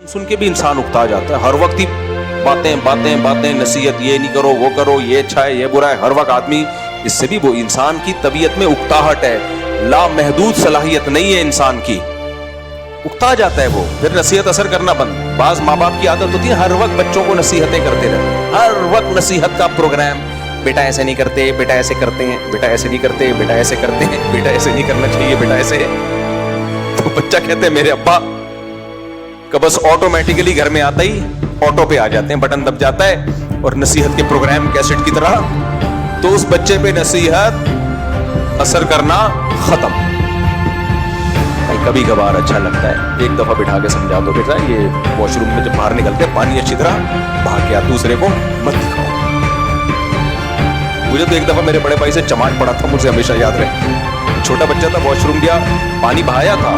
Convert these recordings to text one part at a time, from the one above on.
सुन के भी इंसान उकता जाता है। हर वक्त ही बातें बातें बातें, नसीहत, ये नहीं करो, वो करो, ये अच्छा है, ये बुरा है, हर वक्त आदमी इससे भी वो इंसान की तबीयत में उकताहट है, लामहदूद सलाहियत नहीं है इंसान की, उकता जाता है वो, फिर नसीहत असर करना बंद। बाज माँ बाप की आदत होती है हर वक्त बच्चों को नसीहतें करते रहे, हर वक्त नसीहत का प्रोग्राम, बेटा ऐसे नहीं करते, बेटा ऐसे करते हैं, बेटा ऐसे नहीं करते, बेटा ऐसे करते हैं, बेटा ऐसे नहीं करना चाहिए, बेटा ऐसे है। तो बच्चा कहते हैं मेरे अब्बा का बस ऑटोमेटिकली घर में आता ही ऑटो पे आ जाते हैं, बटन दब जाता है और नसीहत के प्रोग्राम कैसेट की तरह, तो उस बच्चे पे नसीहत असर करना खत्म। भाई कभी कभार अच्छा लगता है, एक दफा बिठा के समझा दो बेटा ये वॉशरूम में जब बाहर निकलते हैं पानी अच्छी तरह बहा के, दूसरे को मत दिखाओ। मुझे तो एक दफा मेरे बड़े भाई से चमाट पड़ा था, मुझे हमेशा याद रहे। छोटा बच्चा था, वॉशरूम गया, पानी बहाया था,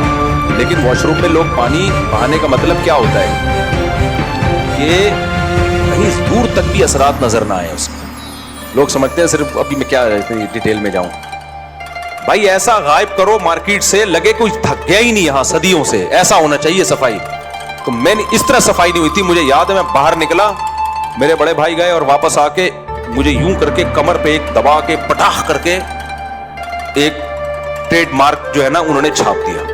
लेकिन वॉशरूम में लोग पानी बहाने का मतलब क्या होता है कि कहीं दूर तक भी असरात नजर ना आए उसके। लोग समझते हैं सिर्फ, अभी मैं क्या डिटेल में जाऊं, भाई ऐसा गायब करो मार्केट से लगे कोई थक गया ही नहीं यहाँ सदियों से, ऐसा होना चाहिए सफाई। तो मैंने इस तरह सफाई नहीं हुई थी, मुझे याद है मैं बाहर निकला, मेरे बड़े भाई गए और वापस आके मुझे यूं करके कमर पे एक दबा के पटाख करके एक ट्रेडमार्क जो है ना उन्होंने छाप दिया।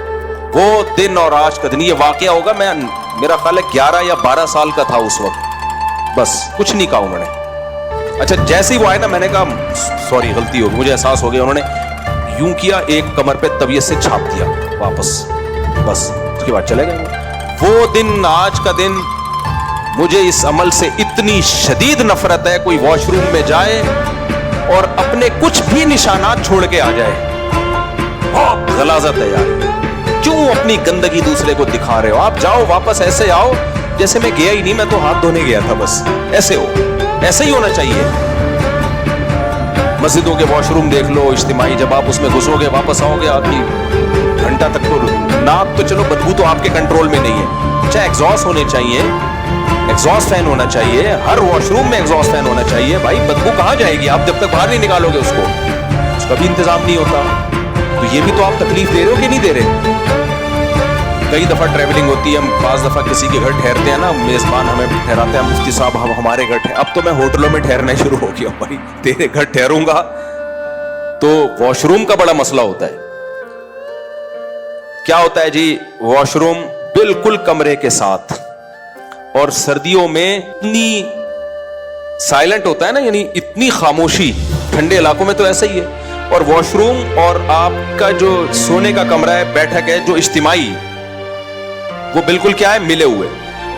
वो दिन और आज का दिन, ये वाकया होगा मैं मेरा ख्याल है 11 या 12 साल का था उस वक्त, बस कुछ नहीं कहा उन्होंने। अच्छा जैसे ही वो आए ना मैंने कहा सॉरी गलती हो गई, मुझे एहसास हो गया। उन्होंने यूं किया, एक कमर पे तबीयत से छाप दिया वापस, बस उसके बाद चले गए। वो दिन आज का दिन, मुझे इस अमल से इतनी शदीद नफरत है, कोई वॉशरूम में जाए और अपने कुछ भी निशानात छोड़ के आ जाए, बहुत गलाजत है यार। क्यों अपनी गंदगी दूसरे को दिखा रहे हो? आप जाओ वापस ऐसे आओ जैसे मैं गया ही नहीं, मैं तो हाथ धोने गया था, बस ऐसे हो, ऐसे ही होना चाहिए। मस्जिदों के वॉशरूम देख लो इज्तिमाई, जब आप उसमें घुसोगे वापस आओगे आदमी घंटा तक तो नाक तो चलो, बदबू तो आपके कंट्रोल में नहीं है। अच्छा एग्जॉस्ट होने चाहिए, एग्जॉस्ट फैन होना चाहिए, हर वॉशरूम में एग्जॉस्ट फैन होना चाहिए। भाई बदबू कहां जाएगी आप जब तक बाहर नहीं निकालोगे उसको, उसका भी इंतजाम नहीं होता। तो ये भी तो आप तकलीफ दे रहे हो कि नहीं दे रहे? कई दफा ट्रैवलिंग होती है, हम 5 दफा किसी के घर ठहरते हैं ना, मेजबान हमें ठहराते हैं, मुफ्ती साहब हम हमारे घर ठहर, अब तो मैं होटलों में ठहरना शुरू हो गया। भाई तेरे घर ठहरूंगा तो वॉशरूम का बड़ा मसला होता है। क्या होता है जी, वॉशरूम बिल्कुल कमरे के साथ, और सर्दियों में इतनी साइलेंट होता है ना, यानी इतनी खामोशी, ठंडे इलाकों में तो ऐसा ही है। और वॉशरूम और आपका जो सोने का कमरा है, बैठक है, जो इज्तिमाई, वो बिल्कुल क्या है, मिले हुए,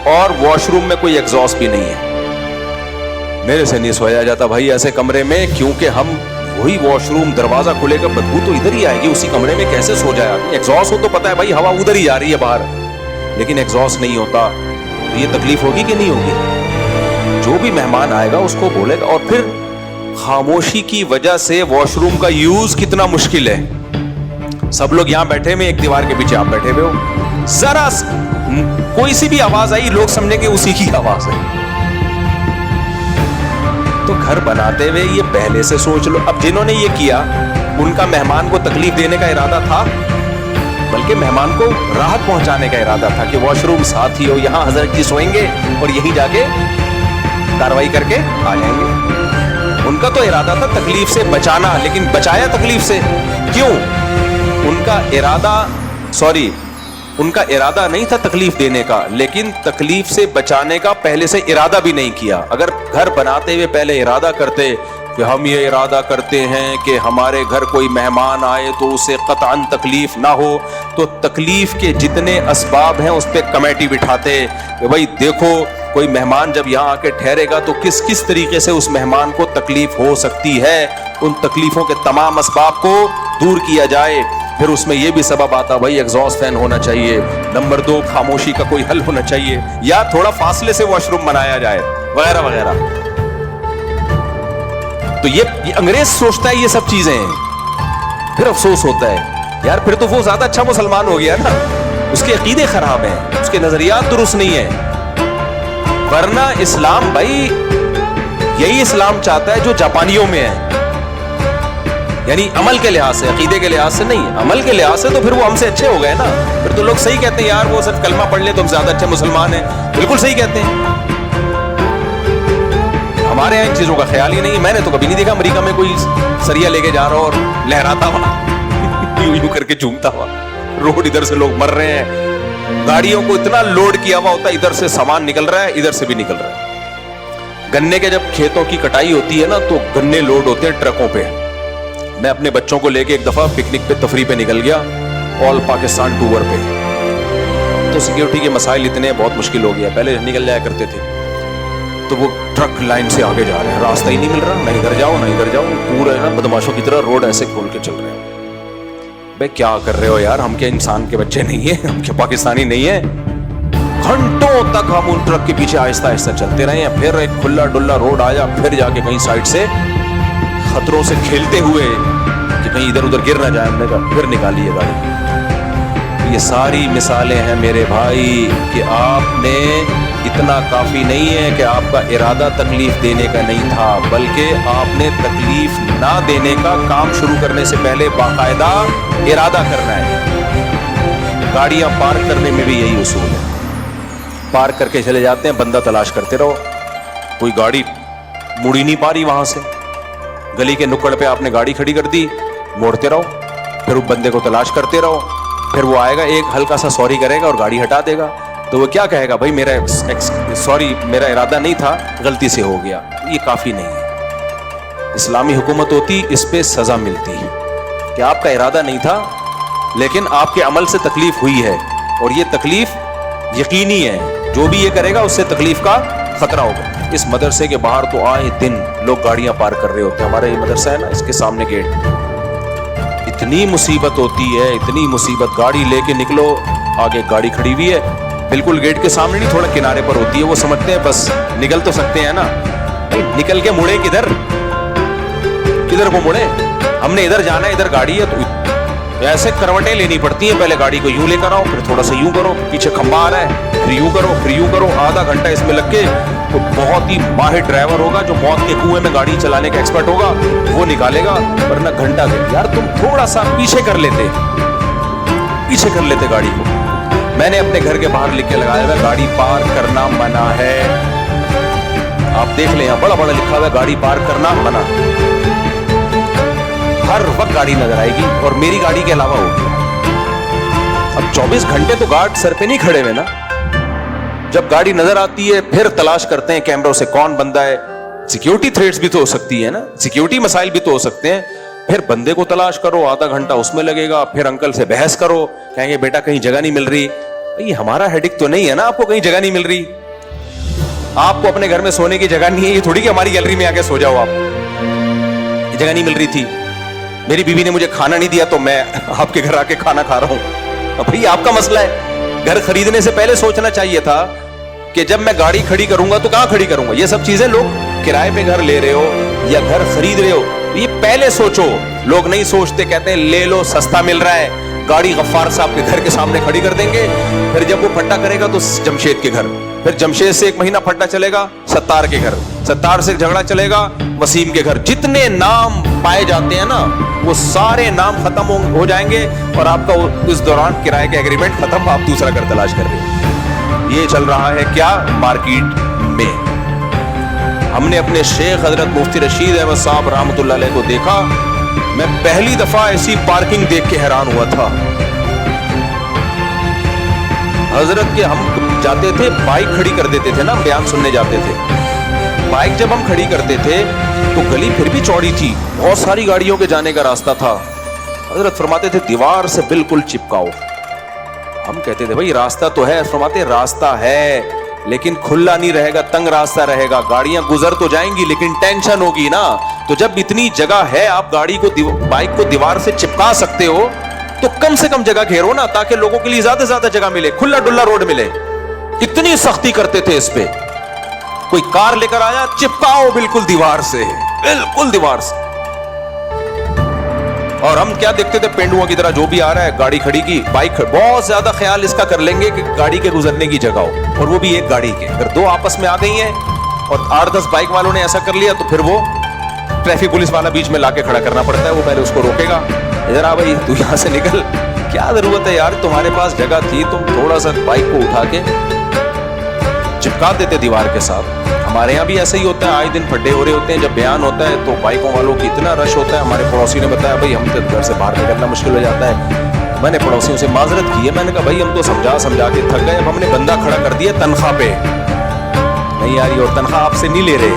और वॉशरूम में कोई एग्जॉस्ट भी नहीं है। मेरे से नहीं सोया जाता भाई ऐसे कमरे में, क्योंकि हम वही वॉशरूम दरवाजा खुलेगा बदबू तो इधर ही आएगी, उसी कमरे में कैसे सो जाए आदमी? एग्जॉस्ट हो तो पता है भाई हवा उधर ही जा रही है बाहर, लेकिन एग्जॉस्ट नहीं होता, तो ये तकलीफ होगी कि नहीं होगी? जो भी मेहमान आएगा उसको बोलेगा। और फिर खामोशी की वजह से वॉशरूम का यूज कितना मुश्किल है। सब लोग यहां बैठे हुए, एक दीवार के पीछे आप बैठे हुए हो, जरा कोई सी भी आवाज आई लोग समझेंगे उसी की आवाज है। तो घर बनाते हुए ये पहले से सोच लो। अब जिन्होंने ये किया उनका मेहमान को तकलीफ देने का इरादा था, बल्कि मेहमान को राहत पहुंचाने का इरादा था कि वॉशरूम साथ ही हो, यहां हजरत जी सोएंगे और यहीं जाके कार्रवाई करके आ जाएंगे। उनका तो इरादा था तकलीफ से बचाना, लेकिन बचाया तकलीफ से क्यों? उनका इरादा नहीं था तकलीफ देने का, लेकिन तकलीफ से बचाने का पहले से इरादा भी नहीं किया। अगर घर बनाते हुए पहले इरादा करते कि हम ये इरादा करते हैं कि हमारे घर कोई मेहमान आए तो उसे कतअन तकलीफ ना हो, तो तकलीफ के जितने असबाब हैं उस पर कमेटी बिठाते कि भाई देखो कोई मेहमान जब यहाँ आके ठहरेगा तो किस किस तरीके से उस मेहमान को तकलीफ हो सकती है, उन तकलीफों के तमाम असबाब को दूर किया जाए। फिर उसमें यह भी सबब आता भाई एग्जॉस्ट फैन होना चाहिए, नंबर 2 खामोशी का कोई हल होना चाहिए, या थोड़ा फासले से वॉशरूम बनाया जाए, वगैरह वगैरह। तो ये अंग्रेज सोचता है ये सब चीजें। फिर अफसोस होता है यार, फिर तो वो ज्यादा अच्छा मुसलमान हो गया ना, उसके अकीदे खराब हैं, उसके नजरियात दुरुस्त नहीं है। वरना इस्लाम भाई यही इस्लाम चाहता है जो जापानियों में है। یعنی عمل کے لحاظ سے, عقیدے کے لحاظ سے نہیں, عمل کے لحاظ سے تو پھر وہ ہم سے اچھے ہو گئے نا. پھر تو لوگ صحیح کہتے ہیں یار وہ صرف کلمہ پڑھ لے تو ہم زیادہ اچھے مسلمان ہیں. بالکل صحیح کہتے ہیں. ہمارے یہاں ان چیزوں کا خیال ہی نہیں ہے. میں نے تو کبھی نہیں دیکھا امریکہ میں کوئی سریا لے کے جا رہا ہو اور لہراتا ہوا یوں یوں کر کے جھومتا ہوا. روڈ ادھر سے لوگ مر رہے ہیں, گاڑیوں کو اتنا لوڈ کیا ہوا ہوتا ہے, ادھر سے سامان نکل رہا ہے ادھر سے بھی نکل رہا ہے. گنے کے جب کھیتوں کی کٹائی ہوتی ہے نا تو گنے لوڈ ہوتے ہیں ٹرکوں پہ. میں اپنے بچوں کو لے کے ایک دفعہ پکنک پہ تفریح پہ نکل گیا, آل پاکستان ٹور پہ. تو سیکیورٹی کے مسائل اتنے بہت مشکل ہو گیا, پہلے نکل جایا کرتے تھے. تو وہ ٹرک لائن سے آگے جا رہے ہیں, راستہ ہی نہیں مل رہا, نہ ادھر جاؤ نہ ادھر جاؤ, پورا ہے نا بدماشوں کی طرح روڈ ایسے کھول کے چل رہے ہیں. بھائی کیا کر رہے ہو یار, ہم کیا انسان کے بچے نہیں ہیں, ہم کیا پاکستانی نہیں ہیں. گھنٹوں تک ہم ان ٹرک کے پیچھے آہستہ آہستہ چلتے رہے ہیں. پھر ایک کھلا ڈلا روڈ آیا, پھر جا کے کہیں سائڈ سے خطروں سے کھیلتے ہوئے کہ کہیں ادھر ادھر گر نہ جائے, ہم نے کہا پھر نکالی ہے گاڑی. یہ ساری مثالیں ہیں میرے بھائی کہ آپ نے اتنا کافی نہیں ہے کہ آپ کا ارادہ تکلیف دینے کا نہیں تھا, بلکہ آپ نے تکلیف نہ دینے کا کام شروع کرنے سے پہلے باقاعدہ ارادہ کرنا ہے. گاڑیاں پارک کرنے میں بھی یہی اصول ہے. پارک کر کے چلے جاتے ہیں, بندہ تلاش کرتے رہو, کوئی گاڑی مڑ ہی نہیں پا رہی وہاں سے. گلی کے نکڑ پہ آپ نے گاڑی کھڑی کر دی, موڑتے رہو, پھر اس بندے کو تلاش کرتے رہو. پھر وہ آئے گا, ایک ہلکا سا سوری کرے گا اور گاڑی ہٹا دے گا. تو وہ کیا کہے گا, بھائی میرا سوری, میرا ارادہ نہیں تھا, غلطی سے ہو گیا. یہ کافی نہیں ہے. اسلامی حکومت ہوتی اس پہ سزا ملتی کہ آپ کا ارادہ نہیں تھا لیکن آپ کے عمل سے تکلیف ہوئی ہے, اور یہ تکلیف یقینی ہے, جو بھی یہ کرے گا اس سے تکلیف کا خطرہ ہوگا. اس مدرسے کے باہر تو آئے دن لوگ گاڑیاں پارک کر رہے ہوتے ہیں. ہمارا یہ مدرسہ ہے نا, اس کے سامنے گیٹ, اتنی مصیبت ہوتی ہے, اتنی مصیبت. گاڑی لے کے نکلو, آگے گاڑی کھڑی ہوئی ہے, بالکل گیٹ کے سامنے نہیں, تھوڑا کنارے پر ہوتی ہے. وہ سمجھتے ہیں بس نکل تو سکتے ہیں نا, نکل کے مڑے کدھر, کدھر کو مڑے, ہم نے ادھر جانا ہے, ادھر گاڑی ہے. تو ایسے کروٹیں لینی پڑتی ہیں, پہلے گاڑی کو یوں لے کر آؤ, پھر تھوڑا سا یوں کرو, پیچھے کھمبا آ رہا ہے, پھر یوں کرو, پھر یوں کرو. آدھا گھنٹہ اس میں لگ کے, تو بہت ہی ماہر ڈرائیور ہوگا جو موت کے کنویں میں گاڑی چلانے کا ایکسپرٹ ہوگا, وہ نکالے گا, ورنہ گھنٹہ دے. یار تم تھوڑا سا پیچھے کر لیتے, پیچھے کر لیتے گاڑی کو. میں نے اپنے گھر کے باہر لکھ کے لگایا ہوا, گاڑی پارک کرنا منع ہے. آپ دیکھ لیں, یہاں بڑا بڑا لکھا ہوا ہے, گاڑی پارک کرنا منع. ہر وقت گاڑی نظر آئے گی, اور میری گاڑی کے علاوہ ہوگی. اب 24 گھنٹے تو گارڈ سر پہ نہیں کھڑے ہوئے نا. جب گاڑی نظر آتی ہے پھر تلاش کرتے ہیں کیمروں سے کون بندہ ہے. سیکیورٹی تھریٹس بھی تو ہو سکتی ہے نا, سیکیورٹی مسائل بھی تو ہو سکتے ہیں. پھر بندے کو تلاش کرو, آدھا گھنٹہ اس میں لگے گا. پھر انکل سے بحث کرو, کہیں گے بیٹا کہیں جگہ نہیں مل رہی. یہ ہمارا ہیڈک تو نہیں ہے نا, آپ کو کہیں جگہ نہیں مل رہی. آپ کو اپنے گھر میں سونے کی جگہ نہیں ہے, یہ تھوڑی کہ ہماری گیلری میں آ کے سو جاؤ آپ. یہ جگہ نہیں مل رہی تھی, میری بیوی نے مجھے کھانا نہیں دیا تو میں آپ کے گھر آ کے کھانا کھا رہا ہوں. بھائی آپ کا مسئلہ ہے. گھر خریدنے سے پہلے سوچنا چاہیے تھا کہ جب میں گاڑی کھڑی کروں گا تو کہاں کھڑی کروں گا. یہ سب چیزیں, لوگ کرائے پہ گھر لے رہے ہو یا گھر خرید رہے ہو, یہ پہلے سوچو. لوگ نہیں سوچتے, کہتے ہیں لے لو سستا مل رہا ہے, گاڑی غفار صاحب کے گھر کے سامنے کھڑی کر دیں گے. پھر جب وہ پھٹا کرے گا تو جمشید کے گھر, پھر جمشید سے 1 مہینہ پھٹا چلے گا ستار کے گھر, ستار سے جھگڑا چلے گا وسیم کے گھر. جتنے نام پائے جاتے ہیں نا وہ سارے نام ختم ہو جائیں گے, اور آپ کا اس دوران کرائے کا ایگریمنٹ ختم, آپ دوسرا گھر تلاش کر رہے ہیں. یہ چل رہا ہے کیا مارکیٹ میں. ہم نے اپنے شیخ حضرت مفتی رشید احمد صاحب رحمۃ اللہ علیہ کو دیکھا. میں پہلی دفعہ ایسی پارکنگ دیکھ کے حیران ہوا تھا. حضرت کے ہم جاتے تھے, بائک کھڑی کر دیتے تھے نا, ہم بیان سننے جاتے تھے. بائک جب ہم کھڑی کرتے تھے تو گلی پھر بھی چوڑی تھی, بہت ساری گاڑیوں کے جانے کا راستہ تھا. حضرت فرماتے تھے دیوار سے بالکل چپکاؤ. ہم کہتے تھے بھائی راستہ تو ہے. فرماتے راستہ ہے لیکن کھلا نہیں رہے گا, تنگ راستہ رہے گا, گاڑیاں گزر تو جائیں گی لیکن ٹینشن ہوگی نا. تو جب اتنی جگہ ہے, آپ گاڑی کو بائک کو دیوار سے چپکا سکتے ہو تو کم سے کم جگہ گھیرو نا, تاکہ لوگوں کے لیے زیادہ سے زیادہ جگہ ملے, کھلا ڈلا روڈ ملے. اتنی سختی کرتے تھے اس پہ. کوئی کار لے کر آیا, چپکاؤ بالکل دیوار سے, بالکل دیوار سے. اور ہم کیا دیکھتے تھے, پینڈوؤں کی طرح جو بھی آ رہا ہے گاڑی کھڑی کی, بائک بہت زیادہ خیال اس کا کر لیں گے کہ گاڑی کے گزرنے کی جگہ ہو, اور وہ بھی ایک گاڑی کے. اگر 2 آپس میں آ گئی ہیں اور 8-10 بائک والوں نے ایسا کر لیا تو پھر وہ ट्रैफिक पुलिस वाला बीच में लाके खड़ा करना पड़ता है, वो पहले उसको रोकेगा, इधर आ भाई तू यहाँ से निकल, क्या जरूरत है यार, तुम्हारे पास जगह थी, तुम थोड़ा सा बाइक को उठा के चिपका देते दीवार के साथ। हमारे यहाँ भी ऐसा ही होता है, आए दिन फड्डे हो रहे होते हैं, जब बयान होता है तो बाइकों वालों की इतना रश होता है। हमारे पड़ोसी ने बताया भाई हम तो घर से बाहर निकलना मुश्किल हो जाता है। मैंने पड़ोसियों से माजरत की है, मैंने कहा भाई हम तो समझा के थक गए, अब हमने बंदा खड़ा कर दिया तनख्वाह पे, नहीं यार ये और तनख्वाह आपसे नहीं ले रहे,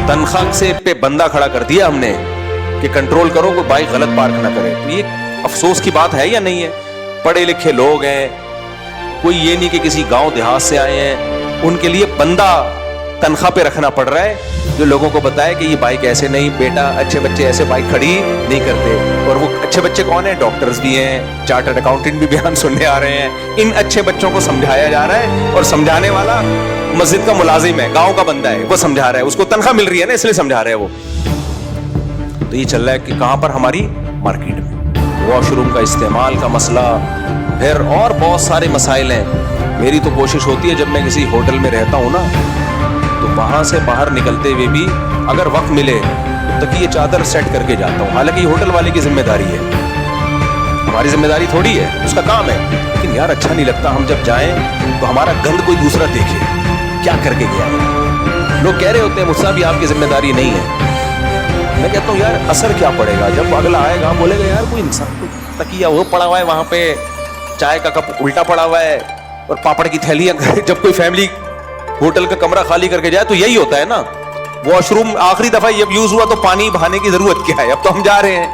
तनख्वाह से पे बंदा खड़ा कर दिया हमने कि कंट्रोल करो कोई बाइक गलत पार्क ना करे। तो ये अफसोस की बात है या नहीं है? पढ़े लिखे लोग हैं, कोई ये नहीं कि किसी गांव देहात से आए हैं, उनके लिए बंदा तनख्वाह पे रखना पड़ रहा है जो लोगों को बताए कि ये बाइक ऐसे नहीं बेटा, अच्छे बच्चे ऐसे बाइक खड़ी नहीं करते। और वो अच्छे बच्चे कौन है? डॉक्टर्स भी हैं, चार्टर्ड अकाउंटेंट भी बयान सुनने आ रहे हैं। इन अच्छे बच्चों को समझाया जा रहा है और समझाने वाला मस्जिद का मुलाजिम है, गांव का बंदा है, वो समझा रहा है, उसको तनख्वाह मिल रही है ना इसलिए समझा रहा है वो। तो ये चल रहा है कि कहां पर? हमारी मार्केट में वॉशरूम का इस्तेमाल का मसला, फिर और बहुत सारे मसाइल हैं। मेरी तो कोशिश होती है जब मैं किसी होटल में रहता हूँ ना, तो वहां से बाहर निकलते हुए भी अगर वक्त मिले तो तकिए चादर सेट करके जाता हूँ। हालांकि ये होटल वाले की जिम्मेदारी है, हमारी जिम्मेदारी थोड़ी है, उसका काम है। लेकिन यार अच्छा नहीं लगता हम जब जाएं तो हमारा गंद कोई दूसरा देखे, क्या करके गया है। लोग कह रहे होते हैं मुझसे भी आपकी जिम्मेदारी नहीं है। मैं कहता हूँ यार असर क्या पड़ेगा जब अगला आएगा बोलेगा यार कोई इंसान तकिया वो पड़ा हुआ है वहां पे, चाय का कप उल्टा पड़ा हुआ है और पापड़ की थैलियां। जब कोई फैमिली होटल का कमरा खाली करके जाए तो यही होता है ना। वॉशरूम आखिरी दफा जब यूज हुआ तो पानी बहाने की जरूरत क्या है, अब तो हम जा रहे हैं।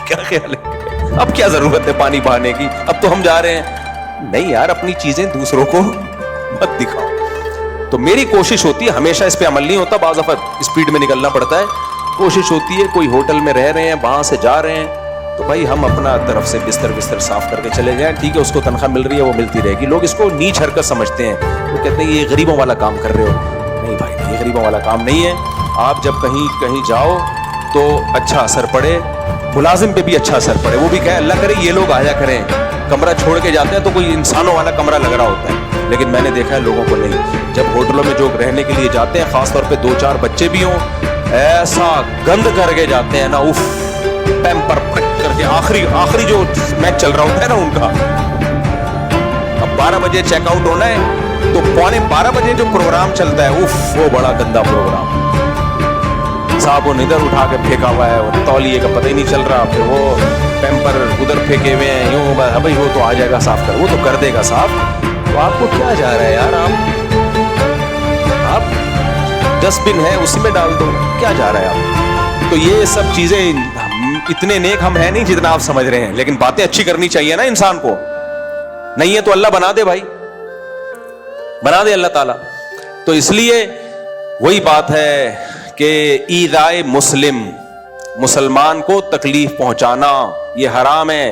क्या ख्याल है, अब क्या जरूरत है पानी बहाने की, अब तो हम जा रहे हैं। नहीं यार अपनी चीजें दूसरों को मत दिखाओ। तो मेरी कोशिश होती है, हमेशा इस पे अमल नहीं होता, बाज़ दफा स्पीड में निकलना पड़ता है। कोशिश होती है कोई होटल में रह रहे हैं, वहां से जा रहे हैं तो भाई हम अपना तरफ से बिस्तर साफ करके चले जाएं। ठीक है उसको तनख्वाह मिल रही है वो मिलती रहेगी। लोग इसको नीच हरकत समझते हैं, वो कहते हैं ये गरीबों वाला काम कर रहे हो। नहीं भाई ये गरीबों वाला काम नहीं है। आप जब कहीं जाओ तो अच्छा असर पड़े, मुलाजिम पे भी अच्छा असर पड़े। वो भी कहे अल्लाह करे ये लोग आया करें, कमरा छोड़ के जाते हैं तो कोई इंसानों वाला कमरा लग रहा होता है, लेकिन मैंने देखा है लोगों को नहीं। जब होटलों में जो रहने के लिए जाते हैं, खासतौर पे 2-4 बच्चे भी हों, ऐसा गंद करके जाते हैं ना, उफ, पैम्पर करके। आखिरी जो मैच चल रहा होता है ना उनका, अब 12 बजे चेकआउट होना है तो 11:15 बजे जो प्रोग्राम चलता है, उफ, वो बड़ा गंदा प्रोग्राम। साबुन इधर उठा के फेंका हुआ है और तौलिए का पता ही नहीं चल रहा, फिर वो पैम्पर उधर फेंके हुए हैं, यूं भाई वो तो आ जाएगा साफ कर, वो तो कर देगा साफ। तो आपको क्या जा रहा है यार, आप डस्टबिन है उसी में डाल दो, क्या जा रहा है आप। तो ये सब चीजें, इतने नेक हम हैं नहीं जितना आप समझ रहे हैं, लेकिन बातें अच्छी करनी चाहिए ना इंसान को। नहीं है तो अल्लाह बना दे भाई, बना दे अल्लाह ताला। तो इसलिए वही बात है कि ईज़ाए मुस्लिम, मुसलमान को तकलीफ पहुंचाना ये हराम है।